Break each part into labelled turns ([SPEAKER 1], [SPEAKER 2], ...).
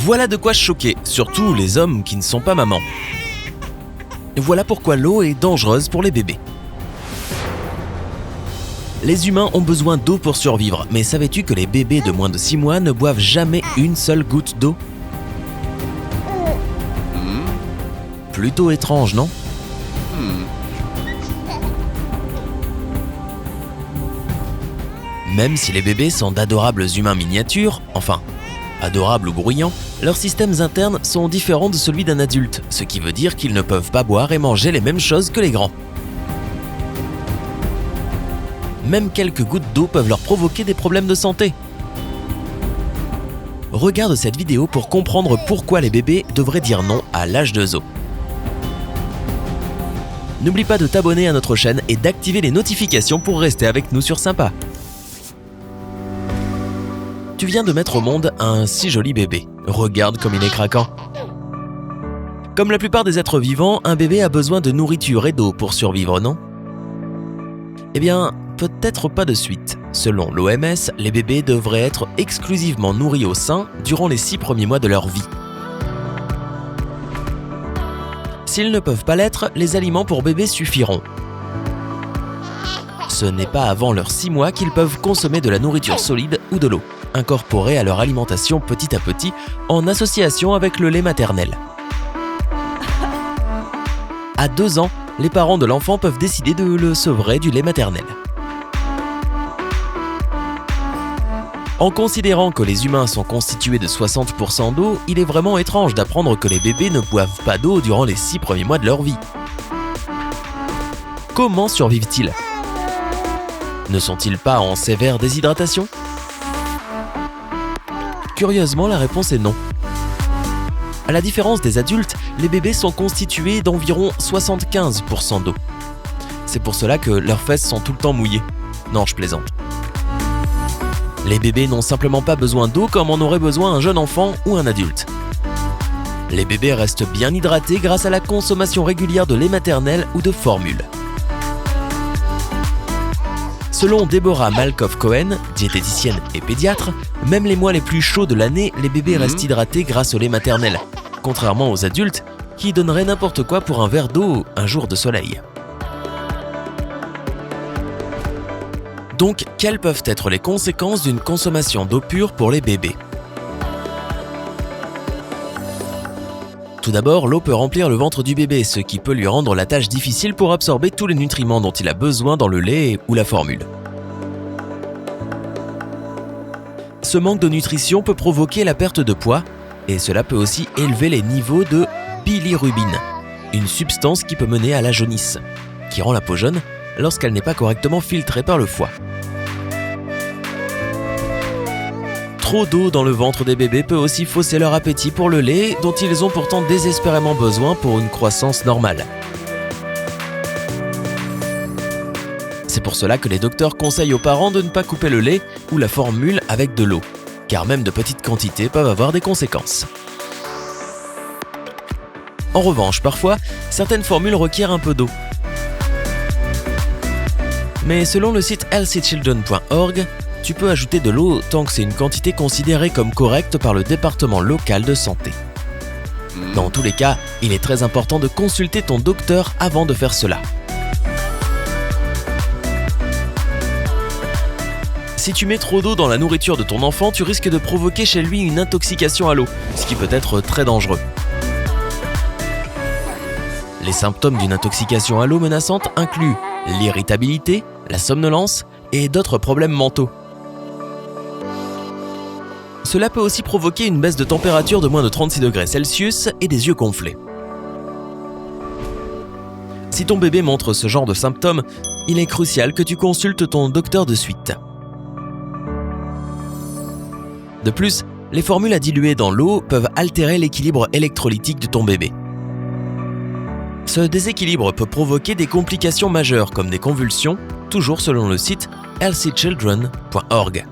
[SPEAKER 1] Voilà de quoi choquer, surtout les hommes qui ne sont pas mamans. Voilà pourquoi l'eau est dangereuse pour les bébés. Les humains ont besoin d'eau pour survivre, mais savais-tu que les bébés de moins de 6 mois ne boivent jamais une seule goutte d'eau ? Plutôt étrange, non ? Même si les bébés sont d'adorables humains miniatures, enfin, adorables ou bruyants, leurs systèmes internes sont différents de celui d'un adulte, ce qui veut dire qu'ils ne peuvent pas boire et manger les mêmes choses que les grands. Même quelques gouttes d'eau peuvent leur provoquer des problèmes de santé. Regarde cette vidéo pour comprendre pourquoi les bébés devraient dire non à l'âge de Zo. N'oublie pas de t'abonner à notre chaîne et d'activer les notifications pour rester avec nous sur Sympa. Tu viens de mettre au monde un si joli bébé. Regarde comme il est craquant. Comme la plupart des êtres vivants, un bébé a besoin de nourriture et d'eau pour survivre, non ? Eh bien, peut-être pas de suite. Selon l'OMS, les bébés devraient être exclusivement nourris au sein durant les 6 premiers mois de leur vie. S'ils ne peuvent pas l'être, les aliments pour bébés suffiront. Ce n'est pas avant leurs 6 mois qu'ils peuvent consommer de la nourriture solide ou de l'eau, incorporée à leur alimentation petit à petit en association avec le lait maternel. À 2 ans, les parents de l'enfant peuvent décider de le sevrer du lait maternel. En considérant que les humains sont constitués de 60% d'eau, il est vraiment étrange d'apprendre que les bébés ne boivent pas d'eau durant les 6 premiers mois de leur vie. Comment survivent-ils ? Ne sont-ils pas en sévère déshydratation ? Curieusement, la réponse est non. À la différence des adultes, les bébés sont constitués d'environ 75% d'eau. C'est pour cela que leurs fesses sont tout le temps mouillées. Non, je plaisante. Les bébés n'ont simplement pas besoin d'eau comme en aurait besoin un jeune enfant ou un adulte. Les bébés restent bien hydratés grâce à la consommation régulière de lait maternel ou de formules. Selon Deborah Malkoff-Cohen, diététicienne et pédiatre, même les mois les plus chauds de l'année, les bébés restent hydratés grâce au lait maternel, contrairement aux adultes qui donneraient n'importe quoi pour un verre d'eau un jour de soleil. Donc, quelles peuvent être les conséquences d'une consommation d'eau pure pour les bébés ? Tout d'abord, l'eau peut remplir le ventre du bébé, ce qui peut lui rendre la tâche difficile pour absorber tous les nutriments dont il a besoin dans le lait ou la formule. Ce manque de nutrition peut provoquer la perte de poids et cela peut aussi élever les niveaux de bilirubine, une substance qui peut mener à la jaunisse, qui rend la peau jaune lorsqu'elle n'est pas correctement filtrée par le foie. Trop d'eau dans le ventre des bébés peut aussi fausser leur appétit pour le lait dont ils ont pourtant désespérément besoin pour une croissance normale. C'est pour cela que les docteurs conseillent aux parents de ne pas couper le lait ou la formule avec de l'eau, car même de petites quantités peuvent avoir des conséquences. En revanche, parfois, certaines formules requièrent un peu d'eau. Mais selon le site healthychildren.org, tu peux ajouter de l'eau tant que c'est une quantité considérée comme correcte par le département local de santé. Dans tous les cas, il est très important de consulter ton docteur avant de faire cela. Si tu mets trop d'eau dans la nourriture de ton enfant, tu risques de provoquer chez lui une intoxication à l'eau, ce qui peut être très dangereux. Les symptômes d'une intoxication à l'eau menaçante incluent l'irritabilité, la somnolence et d'autres problèmes mentaux. Cela peut aussi provoquer une baisse de température de moins de 36 degrés Celsius et des yeux gonflés. Si ton bébé montre ce genre de symptômes, il est crucial que tu consultes ton docteur de suite. De plus, les formules à diluer dans l'eau peuvent altérer l'équilibre électrolytique de ton bébé. Ce déséquilibre peut provoquer des complications majeures comme des convulsions, toujours selon le site healthychildren.org.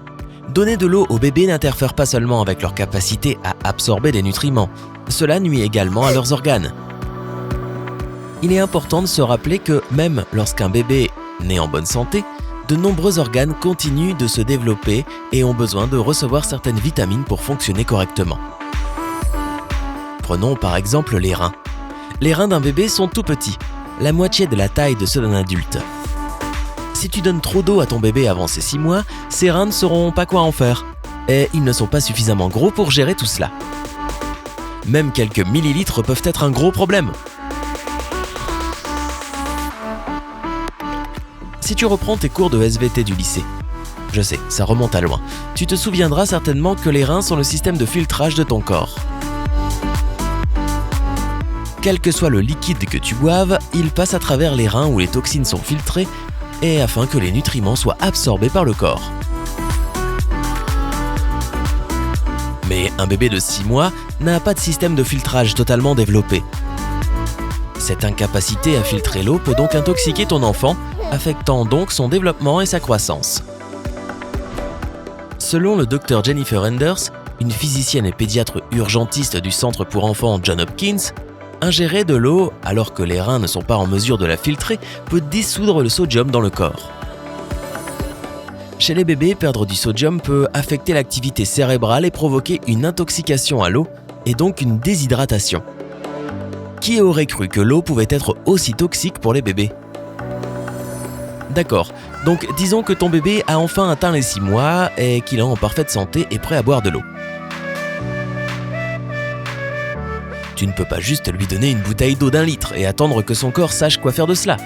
[SPEAKER 1] Donner de l'eau aux bébés n'interfère pas seulement avec leur capacité à absorber des nutriments, cela nuit également à leurs organes. Il est important de se rappeler que même lorsqu'un bébé naît en bonne santé, de nombreux organes continuent de se développer et ont besoin de recevoir certaines vitamines pour fonctionner correctement. Prenons par exemple les reins. Les reins d'un bébé sont tout petits, la moitié de la taille de ceux d'un adulte. Si tu donnes trop d'eau à ton bébé avant ses 6 mois, ses reins ne sauront pas quoi en faire. Et ils ne sont pas suffisamment gros pour gérer tout cela. Même quelques millilitres peuvent être un gros problème. Si tu reprends tes cours de SVT du lycée, je sais, ça remonte à loin, tu te souviendras certainement que les reins sont le système de filtrage de ton corps. Quel que soit le liquide que tu boives, il passe à travers les reins où les toxines sont filtrées et afin que les nutriments soient absorbés par le corps. Mais un bébé de 6 mois n'a pas de système de filtrage totalement développé. Cette incapacité à filtrer l'eau peut donc intoxiquer ton enfant, affectant donc son développement et sa croissance. Selon le Dr Jennifer Enders, une physicienne et pédiatre urgentiste du centre pour enfants Johns Hopkins, ingérer de l'eau alors que les reins ne sont pas en mesure de la filtrer peut dissoudre le sodium dans le corps. Chez les bébés, perdre du sodium peut affecter l'activité cérébrale et provoquer une intoxication à l'eau et donc une déshydratation. Qui aurait cru que l'eau pouvait être aussi toxique pour les bébés ? D'accord, donc disons que ton bébé a enfin atteint les 6 mois et qu'il est en parfaite santé et prêt à boire de l'eau. Tu ne peux pas juste lui donner une bouteille d'eau d'1 litre et attendre que son corps sache quoi faire de cela.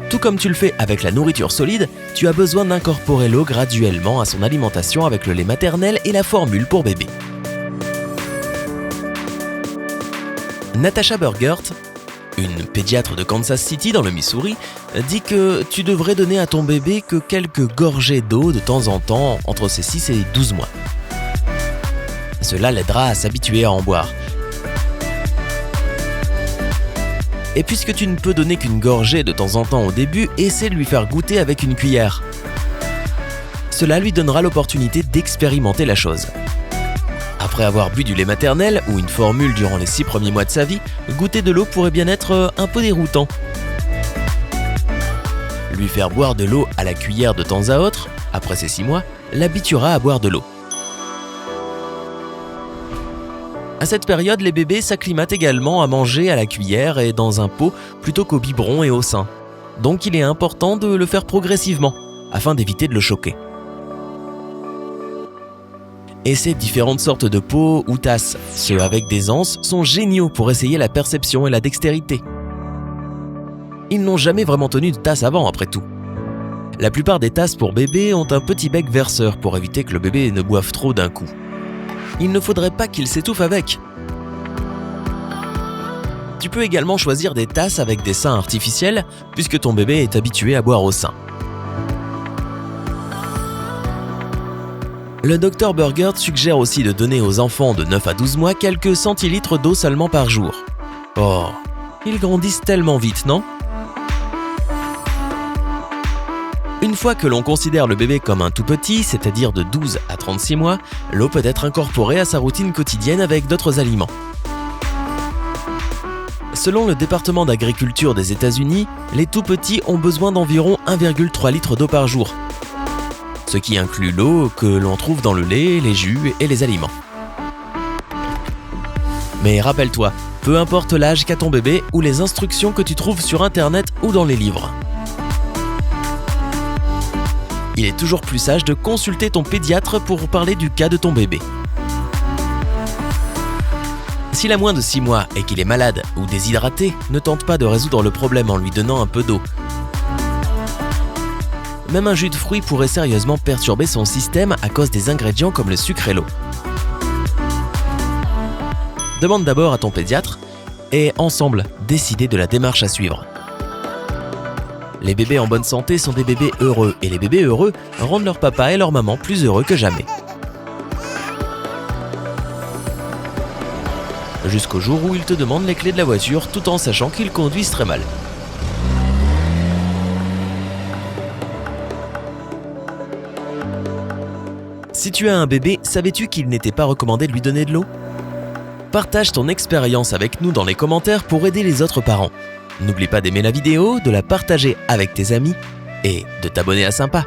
[SPEAKER 1] Tout comme tu le fais avec la nourriture solide, tu as besoin d'incorporer l'eau graduellement à son alimentation avec le lait maternel et la formule pour bébé. Natasha Burgert, une pédiatre de Kansas City dans le Missouri, dit que tu devrais donner à ton bébé que quelques gorgées d'eau de temps en temps entre ses 6 et 12 mois. Cela l'aidera à s'habituer à en boire. Et puisque tu ne peux donner qu'une gorgée de temps en temps au début, essaie de lui faire goûter avec une cuillère. Cela lui donnera l'opportunité d'expérimenter la chose. Après avoir bu du lait maternel ou une formule durant les 6 premiers mois de sa vie, goûter de l'eau pourrait bien être un peu déroutant. Lui faire boire de l'eau à la cuillère de temps à autre, après ses 6 mois, l'habituera à boire de l'eau. À cette période, les bébés s'acclimatent également à manger à la cuillère et dans un pot plutôt qu'au biberon et au sein. Donc il est important de le faire progressivement, afin d'éviter de le choquer. Et ces différentes sortes de pots ou tasses, ceux avec des anses, sont géniaux pour essayer la perception et la dextérité. Ils n'ont jamais vraiment tenu de tasse avant, après tout. La plupart des tasses pour bébés ont un petit bec verseur pour éviter que le bébé ne boive trop d'un coup. Il ne faudrait pas qu'il s'étouffe avec. Tu peux également choisir des tasses avec des seins artificiels, puisque ton bébé est habitué à boire au sein. Le Dr Burgert suggère aussi de donner aux enfants de 9 à 12 mois quelques centilitres d'eau seulement par jour. Oh, ils grandissent tellement vite, non ? Une fois que l'on considère le bébé comme un tout petit, c'est-à-dire de 12 à 36 mois, l'eau peut être incorporée à sa routine quotidienne avec d'autres aliments. Selon le département d'agriculture des États-Unis, les tout petits ont besoin d'environ 1,3 litre d'eau par jour, ce qui inclut l'eau que l'on trouve dans le lait, les jus et les aliments. Mais rappelle-toi, peu importe l'âge qu'a ton bébé ou les instructions que tu trouves sur internet ou dans les livres. Il est toujours plus sage de consulter ton pédiatre pour parler du cas de ton bébé. S'il a moins de 6 mois et qu'il est malade ou déshydraté, ne tente pas de résoudre le problème en lui donnant un peu d'eau. Même un jus de fruits pourrait sérieusement perturber son système à cause des ingrédients comme le sucre et l'eau. Demande d'abord à ton pédiatre et ensemble, décidez de la démarche à suivre. Les bébés en bonne santé sont des bébés heureux et les bébés heureux rendent leur papa et leur maman plus heureux que jamais. Jusqu'au jour où ils te demandent les clés de la voiture tout en sachant qu'ils conduisent très mal. Si tu as un bébé, savais-tu qu'il n'était pas recommandé de lui donner de l'eau ? Partage ton expérience avec nous dans les commentaires pour aider les autres parents. N'oublie pas d'aimer la vidéo, de la partager avec tes amis et de t'abonner à Sympa.